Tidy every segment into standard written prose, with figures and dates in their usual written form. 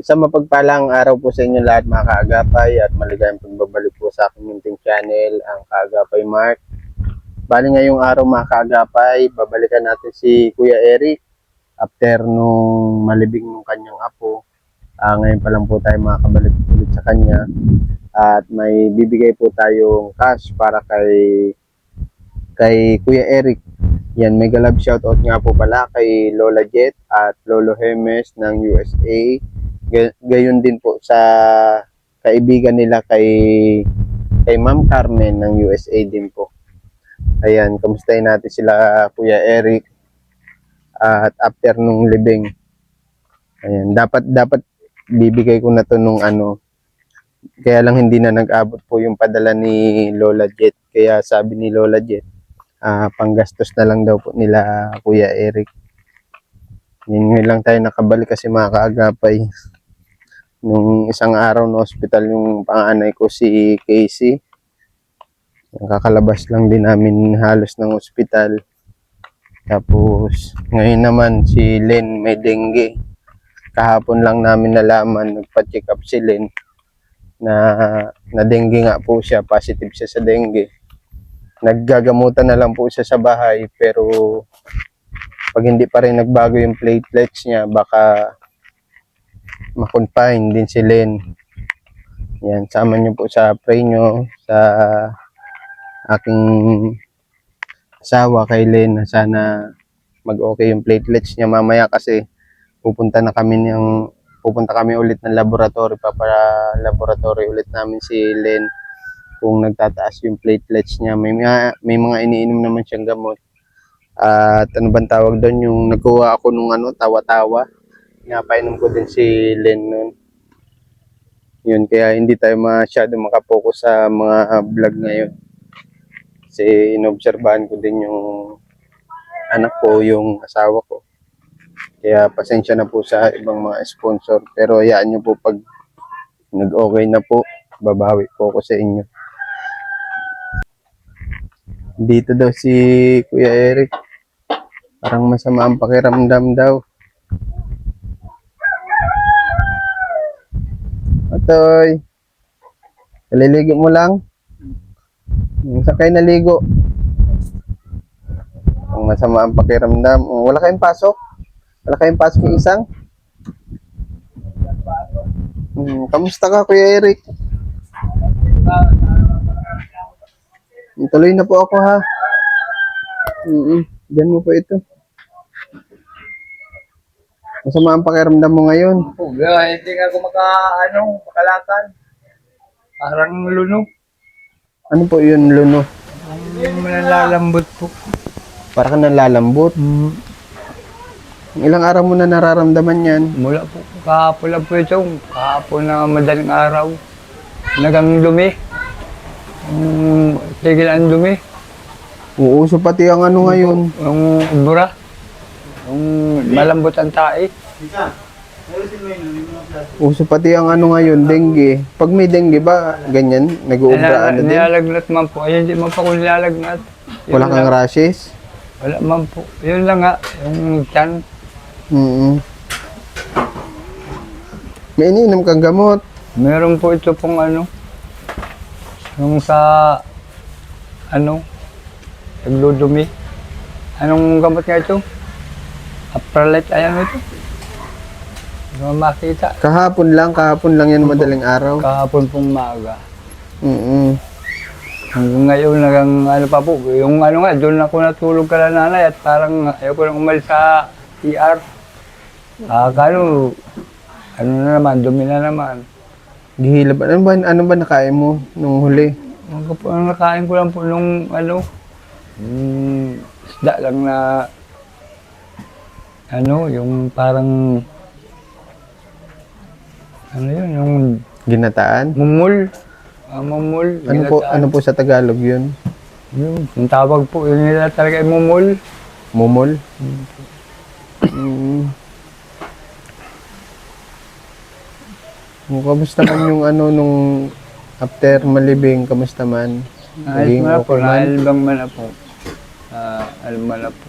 Sa mapagpalang araw po sa inyo lahat mga kaagapay at maligayang pagbabalik po sa aking munting channel, ang Kaagapay Mark. Bali ngayong araw mga kaagapay, babalikan natin si Kuya Eric after nung malibing ng kanyang apo. Ngayon pa lang po tayo makakabalik ulit sa kanya at may bibigay po tayong cash para kay Kuya Eric. Yan, mega love shoutout nga po pala kay Lola Jet at Lolo Hermes ng USA. Gayon din po sa kaibigan nila kay Ma'am Carmen ng USA din po. Ayan, kamustahin natin sila Kuya Eric at after nung libing. Ayan, dapat bibigay ko na to nung kaya lang hindi na nag-abot po yung padala ni Lola Jet. Kaya sabi ni Lola Jet, panggastos na lang daw po nila Kuya Eric. Ngayon lang tayo nakabalik kasi mga kaagapay. Nung isang araw na hospital yung panganay ko si Casey. Kakalabas lang din namin halos ng hospital. Tapos ngayon naman si Len may dengue. Kahapon lang namin nalaman, nagpa-check up si Len na dengue nga po siya, positive siya sa dengue. Naggagamutan na lang po siya sa bahay pero pag hindi pa rin nagbago yung platelets niya, baka ma-confine din si Len. Yan, sama niyo po sa pray nyo sa aking asawa kay Len na sana mag-okay yung platelets niya mamaya kasi pupunta kami ulit ng laboratory, papala-laboratory ulit namin si Len kung nagtataas yung platelets niya. May mga iniinom naman siyang gamot. At ano bang tawag doon, yung nagkuha ako nung tawa-tawa. Pinapainom ko din si Len noon. Yun, kaya hindi tayo masyado makapokus sa mga vlog ngayon. Kasi inobserbahan ko din yung anak ko, yung asawa ko. Kaya pasensya na po sa ibang mga sponsor. Pero hayaan nyo po pag nag-okay na po, babawi po ako sa inyo. Dito daw si Kuya Eric. Parang masama ang pakiramdam daw. Atoy, kaliligo mo lang? Saan kayo naligo? Ang masama ang pakiramdam. Wala kayong pasok? Wala kayong pasok yung isang? Kamusta ka Kuya Eric? Tuloy na po ako ha. Diyan mo po ito. Masama ang pakiramdam mo ngayon. Hindi nga ako makalakad. Parang luno. Ano po yun, luno? Nalalambot po. Parang nalalambot. Ilang araw mo na nararamdaman yan? Mula po, kahapon lang po ito. Kahapon na madaling araw. Nagang dumi. Tigil ang dumi. Uuso pati ang ngayon. Yung bura. Yung malambot ang tae. Uso pati ang ngayon, dengue. Pag may dengue ba, ganyan? Nag-uubra din? Nilalagnat man po. Ayun, hindi man pa ko nilalagnat. Wala kang rashes? Wala man po. Yun lang nga, yung tiyan. May iniinom kang gamot? Meron po ito pong yung sa, nagludumi. Anong gamot nga ito? Apralite, ayan ito. Hindi mo makita. Kahapon lang yan madaling araw. Kahapon pong maaga. Mm-mm. Ngayon pa po, yung nga, doon ako natulog kala nanay at parang ayaw ko nang umalis sa ER. Na naman, dumi na naman. Gihilab. Ano ba nakain mo nung huli? Ang nakain ko lang po nung isda lang na yung parang yun, yung Ginataan? mumul. Mumul. Ano po sa Tagalog yun? Yung tawag po, yun nila talaga ay mumul. Mumol? Kamusta man yung nung after malibing, kamusta man? Ayos man po, naalibang man na po. Alman na po.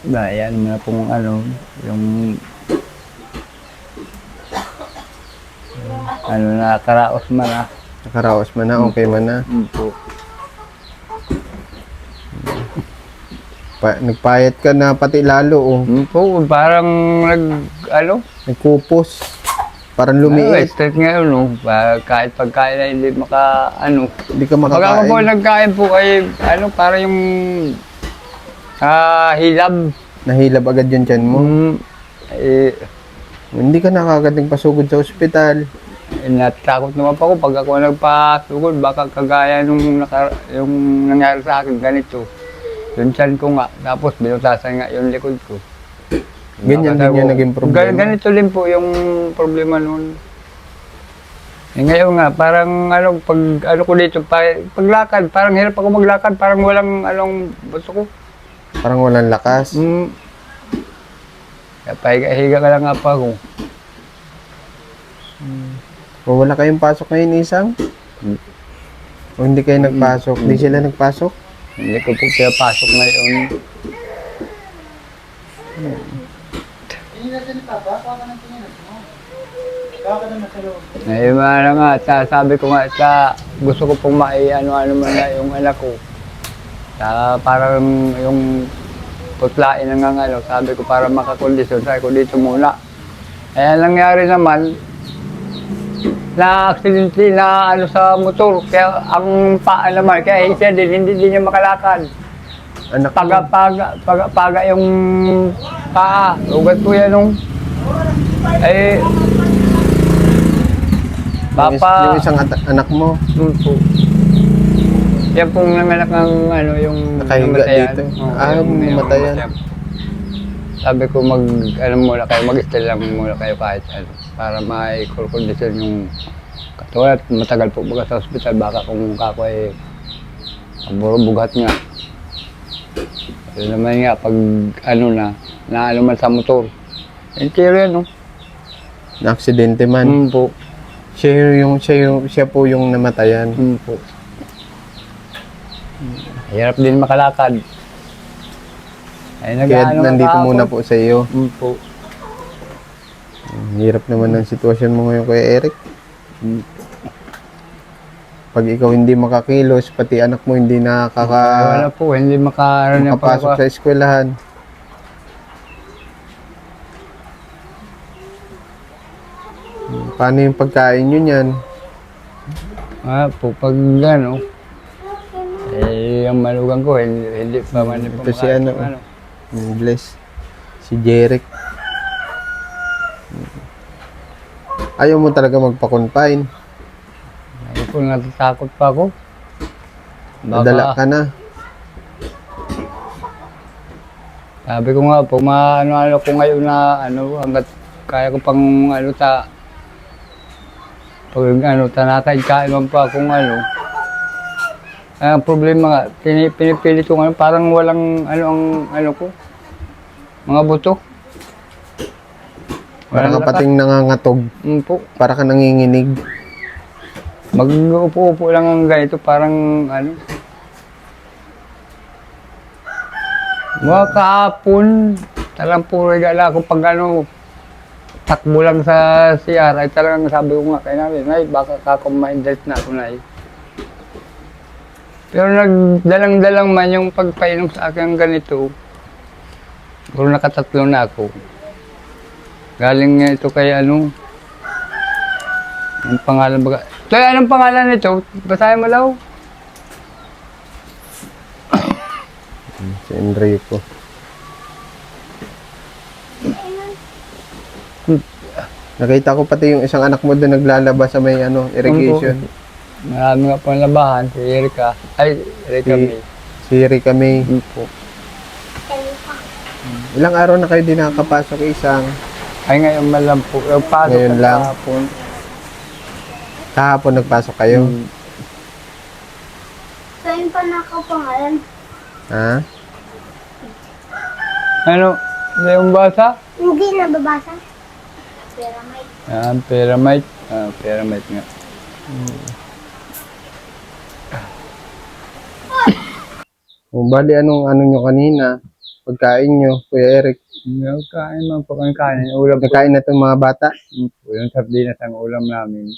Ayan mo na pong yung ano na, karaos man ah. Nakaraos man na, okay man na. Po. Nagpayat ka na pati lalo, oh. Po, parang Nagkupos. Parang lumiit. stress ngayon, no? Kahit pagkain na hindi Hindi ka Pag ako po makakain. nagkain po ay, para yung hilab. Nahilab agad yung tiyan mo. Eh, Hindi ka nakagad nagpasugod sa ospital. natakot naman pa ako pag ako nagpasugod, baka kagaya yung nangyari sa akin, ganito. Yung tiyan ko nga, tapos binutasan nga yung likod ko. Ganyan din yung naging problema. Ganito din po yung problema noon. Ngayon nga, parang pag ko dito, paglakad, parang hirap ako maglakad, parang walang gusto ko. Parang walang lakas. Kaya pahiga-higa ka lang nga pa ako. O wala kayong pasok ngayon, Isang? O hindi kayo nagpasok? Hindi sila nagpasok? Hindi ko po pinapasok ngayon. Sabi ko nga, gusto ko pong ano man na yung anak ko. Parang yung putlain ng sabi ko para makakondisyon, sabi ko dito muna. Kaya nangyari naman, na-aksidente na sa motor, kaya ang paa naman, kaya siya din, hindi din niya makalakad. Anak Paga yung paa, ugat po yan nung, yung isang anak mo, po. Yan pong nanganak ng yung nakahiga namatayan. dito. Oo, yung namatayan. Sabi ko muna kayo, mag-stay lang muna kayo kahit para ma-kondisyon yung katulad. Matagal po baga sa ospital, baka kung kako ay bugat nga. Yun naman nga, pag man sa motor. Entero yan, no? Na-aksidente man. Po. Siya po yung namatayan. Po. Hirap din makalakad. Ay, Kaya nandito muna po sa iyo. Po. Hirap naman ang sitwasyon mo ngayon, Kuya Eric. Pag ikaw hindi makakilos, pati anak mo hindi Wala po, hindi makapasok sa eskwelahan. Paano yung pagkain nyo niyan? Po, pag ang malugang ko, hindi pa man Ito si Bless. Si Jeric. Ayaw mo talaga magpa-confine. Ako po, natatakot pa ako. Nadala ka na. Sabi ko nga po, ko ngayon na hanggat kaya ko pang pag tanatay man pa kung ang problema nga, pinipilit ko ngayon, parang walang ko, mga buto. Para ka pating nangangatog. Po. Para ka nanginginig. Mag-upo-upo lang ang ganito, parang mga kahapon, talagang puro regala ako pag takbo lang sa CR, ay talagang sabi ko nga kay namin, ay baka kakumahindet na ako na Pero nagdalang-dalang man yung pagpainom sa akin ganito, puro nakatatlo na ako. Galing nga ito kay anong pangalan baga. Toy, anong pangalan nito? Basahin mo daw. Si Enrico. Nakita ko pati yung isang anak mo doon naglalaba sa may irrigation. Marami nga pang labahan, si Erika. Ay, Erika May. Si Erika May. Po. Ilang araw na kayo di nakakapasok, Isang? Ay, ngayon man lang po. Yung pasok Ngayon lang? kahapon. Kahapon nagpasok kayo? Saan pa nakapangalan? Ha? Yung basa? Hindi nababasa. Pyramid. Pyramid. Pyramid nga. O bali, anong nyo kanina? Pagkain nyo, Kuya Eric? Kain man po kami kanin. Ulam po. Nakain na itong mga bata? Yung sardinas ang ulam namin.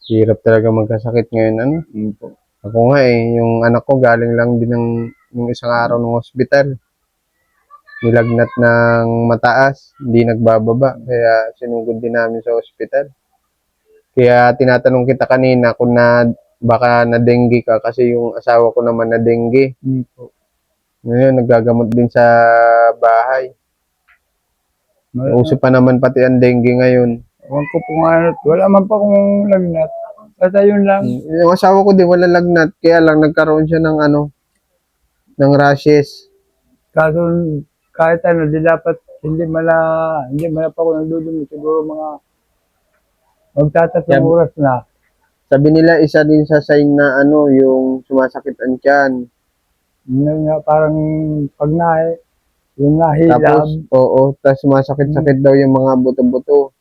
Hirap talaga magkasakit ngayon, ano? Po. Ako nga yung anak ko galing lang din ng isang araw ng ospital. Nilagnat ng mataas, hindi nagbababa, kaya sinugod din namin sa ospital. Kaya tinatanong kita kanina kung baka na dengue ka kasi yung asawa ko naman na dengue. Po. Ngayon, naggagamot din sa bahay. Uso pa naman pati ang dengue ngayon. Ewan ko po nga, wala man pa akong lagnat. Basta yun lang. Yung asawa ko din wala lagnat, kaya lang nagkaroon siya ng ng rashes. Kaso kahit ano, di dapat hindi mala pa ako nagdudumi. Siguro mga magtatatlong Yan. oras na. Sabi nila isa din sa sign na yung sumasakit ang tiyan. Yun nga, parang pag yung nahilab. Tapos, tapos sumasakit-sakit daw yung mga buto-buto.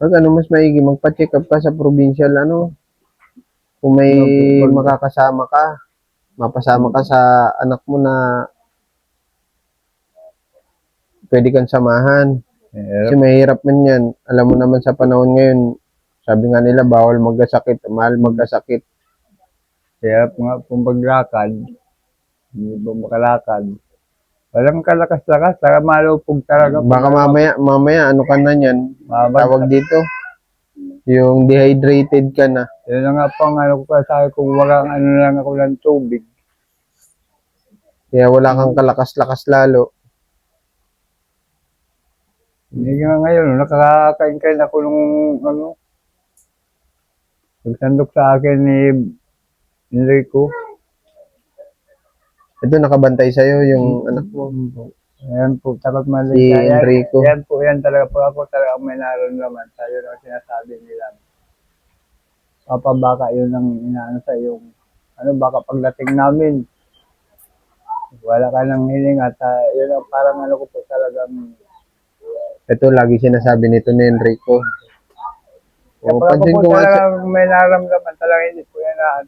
Pag mas maigi, magpa-check up ka sa provincial, kung may makakasama ka, mapasama ka sa anak mo na pwede kang samahan. Kasi mahirap man yan. Alam mo naman sa panahon ngayon, sabi nga nila, bawal magkasakit, mahal magkasakit. Kaya nga kung paglakad, hindi ba makalakad. Walang kalakas-lakas, saka malupog talaga. Baka mamaya, ano ka na yan, Mabag- tawag dito, yung dehydrated ka na. Yun na nga po ang ano ko, sabi kung walang ano lang ako ng tubig. Kaya wala kang kalakas-lakas lalo. Hindi nga ngayon, nakakain-kain ako nung nagsandok sa akin ni Enrico. Ito, nakabantay sa'yo yung anak mo. Ayan po, tapat mali. Si Enrico. Yan po, yan talaga po. Ako talaga may nararamdaman. Tayo na sinasabi nila. Papa, baka yun ang inaano sa yung, baka pagdating namin, wala ka nang hiling at yun ang parang ko po talagang. Ito, lagi sinasabi nito ni Enrico. Kapag ako Pansin po ko nga, talagang may nararamdaman, talaga hindi po yan na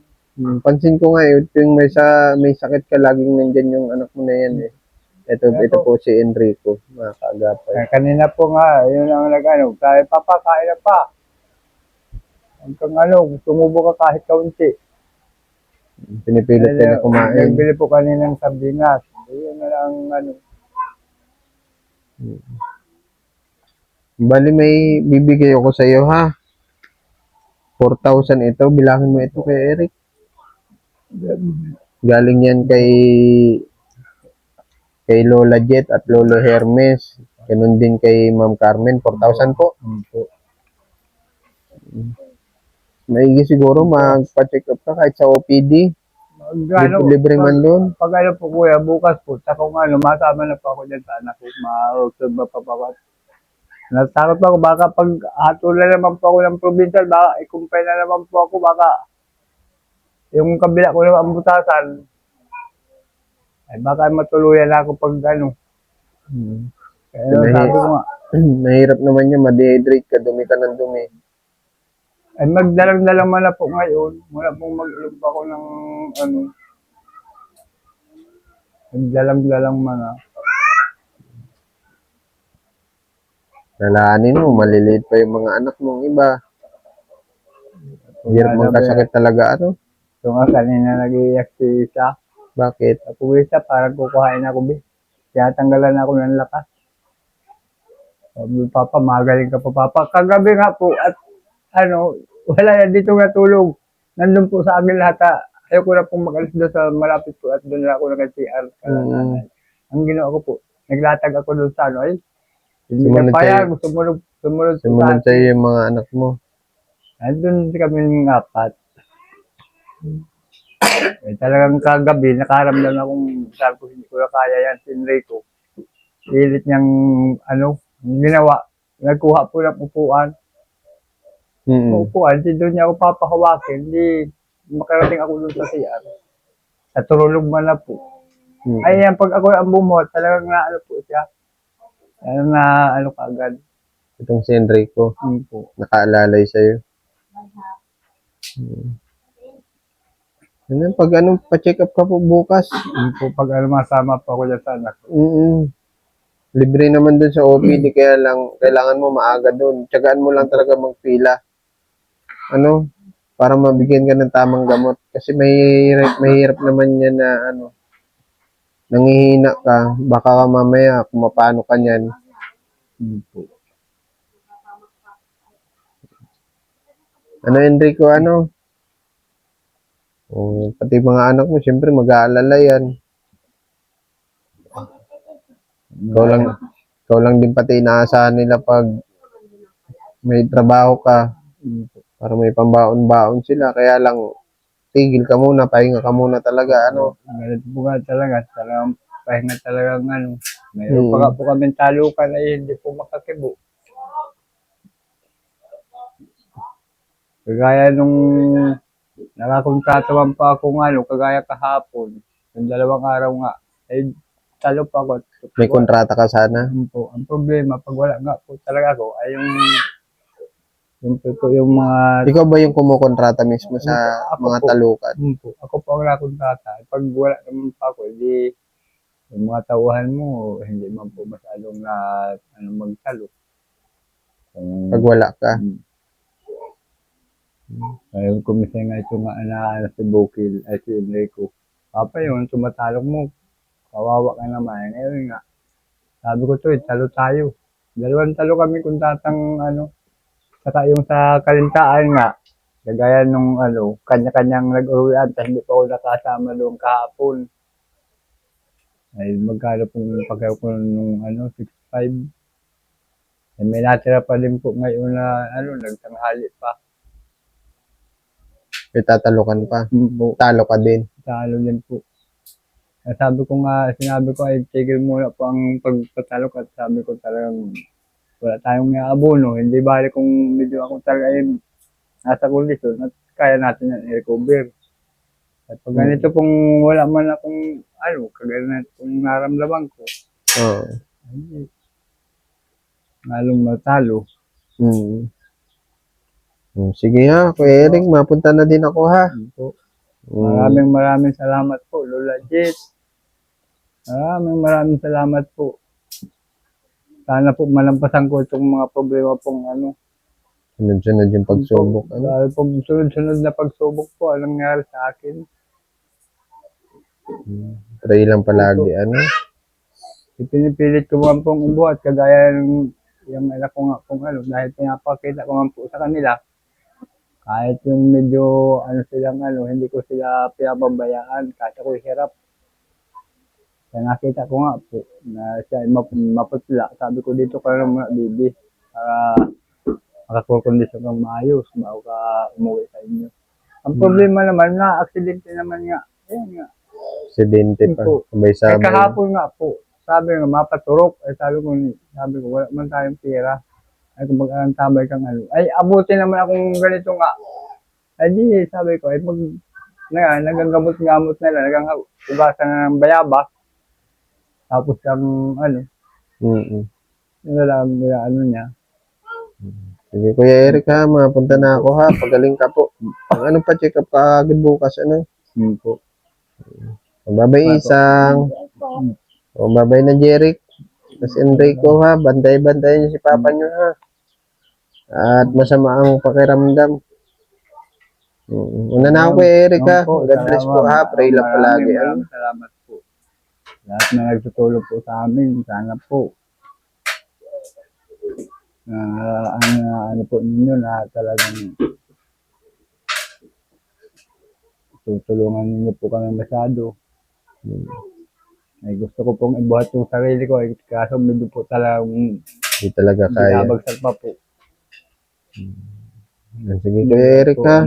pansin ko nga, yung may sakit ka, laging nandyan yung anak mo na yan eh. Ito po si Enrico, mga kaagapay. Kanina po nga, yun ang nag-ano, kaya papa, kain na pa. Hanggang sumubo ka kahit kaunti. Pinipilit ka na kumain. Nagbili po kanina ng sardinas. Yun na lang Bali, may bibigay ako sa iyo ha. 4,000 ito, bilangin mo ito kay Eric. Galing yan kay Lola Jet at Lolo Hermes. Ganun din kay Ma'am Carmen, 4,000 po. Maigi siguro magpa-check up ka kahit sa OPD. Libre man doon. Pag po kuya, bukas po, sa kung masama na po ako dyan sa anak ko, ma-observe pa ako. Natakot pa ako, baka pag hatulan naman po ako ng provincial, baka ikumpay na naman po ako, baka yung kabila ko naman butasan, ay baka matuluyan na ako pag Kaya sabi ko nga, mahirap naman yun, ma-dehydrate ka, dumi ka ng dumi. ay magdalang-dalang man na po ngayon, mula pong mag-ilog pa ako ng magdalang-dalang man na. Lalaanin mo, maliliit pa yung mga anak mong iba. Hirap magkasakit talaga, So nga, kanina nag-iiyak si Isa. Bakit? Ako Isa, parang kukuhain ako, Kaya tanggalan ako ng lakas. Sabi, Papa, magaling ka pa, Papa. Kagabi nga po, at wala na dito natulog. Nandun po sa amin lahat. Ayoko na pong mag-alis doon sa malapit po at doon na ako nag-CR. Ang ginawa ko po, naglatag ako doon sa hindi na payag, sumunod sa'yo yung mga anak mo. Andun kami ng apat. Talagang kagabi, nakaramdam akong sabi ko, hindi ko na kaya yan, si Enrico. Pilit niyang, ginawa. Nagkuha po ng upuan. Upuan, doon niya ako papahawakin, hindi makarating ako doon sa CR. Natulog man na po. Ay, yan, pag ako ang bumuhat, talagang po siya. Kagad. Itong si Enrico, nakaalalay sa'yo. Pag pa-check up ka po bukas. Pag masama pa ako dyan sa anak ko. Libre naman dun sa OPD, kaya lang, kailangan mo maaga dun. Tiyagaan mo lang talaga magpila. Ano? Para mabigyan ka ng tamang gamot. Kasi mahirap naman yan na, ano, nangihina ka. Baka ka mamaya, kung mapano ka niyan. Po. Ano, Enrico, ano? Pati mga anak mo, siyempre mag-aalala yan. Ikaw lang din pati inaasahan nila pag may trabaho ka. Para may pambaon-baon sila. Kaya lang, tigil ka muna, pahinga ka muna talaga, ano. Ganito po nga talaga. Talagang pahinga talagang ano. Mayroon pa nga po kami talukan ay hindi po makakibo. Kagaya nung nakakontratawan pa ako nga, no, kagaya kahapon, yung 2 araw nga, ay talo pa ako. May kontrata ka sana. Yun po. Ang problema, pag wala nga po talaga ako, ay yung mga, Ikaw ba yung kumukontrata mismo sa Ako mga po. talukan? po, ako po ang nakakontrata. Pag wala naman pa ako, hindi, yung mga tauhan mo, hindi man po masyadong na, magtalo. Pag wala ka? Ayaw ko minsan nga ito nga na si Bukil, ay si Enrico. Papa yun, tumatalong mo. Kawawa ka naman. Ngayon nga, sabi ko to, talo tayo. 2 talo kami kung tatang saka yung sa kalintaan nga, kagaya nung kanya-kanyang nag-uwian, tapos hindi pa ako nakasama doon kahapon. Ay magkano pong pagkaw ko nung 6.5. Eh, may natira pa din po ngayon na nagtanghali pa. May tatalukan pa? Po, Talo ka din? talo din po. Sinabi ko ay tigil muna po ang pagpatalo at sabi ko talagang wala tayong abono. Hindi bali kung medyo ako talaga ay nasa kondisyon at kaya natin yan i-recover. At pag ganito pong wala man akong kagaya na kung naramdaman ko, Oo. ay lalong matalo. Sige ha, Kuya Eric, mapunta na din ako ha. Po. Maraming salamat po, Lola Jet. Maraming salamat po. Sana po malampasan ko itong mga problema pong Sunod-sunod yung pagsubok. Dahil pag sunod-sunod na pagsubok po, anong nangyari sa akin? Pray lang palagi, Pinipilit ko nga pong ubuhat, kagaya ng yung anak ko nga kung dahil pinapakita ko nga po sa kanila, kahit yung medyo silang hindi ko sila pinababayaan, kahit ako hirap. Kaya nakita ko nga po na siya ay maputla. Sabi ko dito ka na muna, baby, para makakurkondisyon kang maayos bago ka umuwi sa inyo. Ang problema naman, na-aksidente naman nga. Ayan nga. Aksidente pa. Po. Sabay-sabay. Kahapon nga po, sabi nga, mapaturok. Sabi ko, wala man tayong pera. Ay, kung mag-alantabay kang ay, abutin naman akong ganito nga. Ay, di, sabi ko, ay, nagagamot-gamot na lang, nagagasan na ng bayabas. Tapos yung, yung lang, niya. Sige, Kuya Eric ha, mapunta na ako ha. Pagaling ka po. Ang pa check up ka agad bukas, Po. Babay Isang. Babay na Jeric. Tapos Enrico ha, bantay-bantay niyo si Papa niyo ha. At masama ang pakiramdam. Una na ako Kuya Eric ha. God bless po ha. Pray lang palagi. Maraming salamat po. Lahat na nagtutulong po sa amin, sana po. Po ninyo na talagang tutulungan ninyo po kami masyado. Ay gusto ko pong ibuhat yung sarili ko, kaso medyo po talagang Hindi talaga kaya. binabagsak pa po. Sige Kuya Eric ha.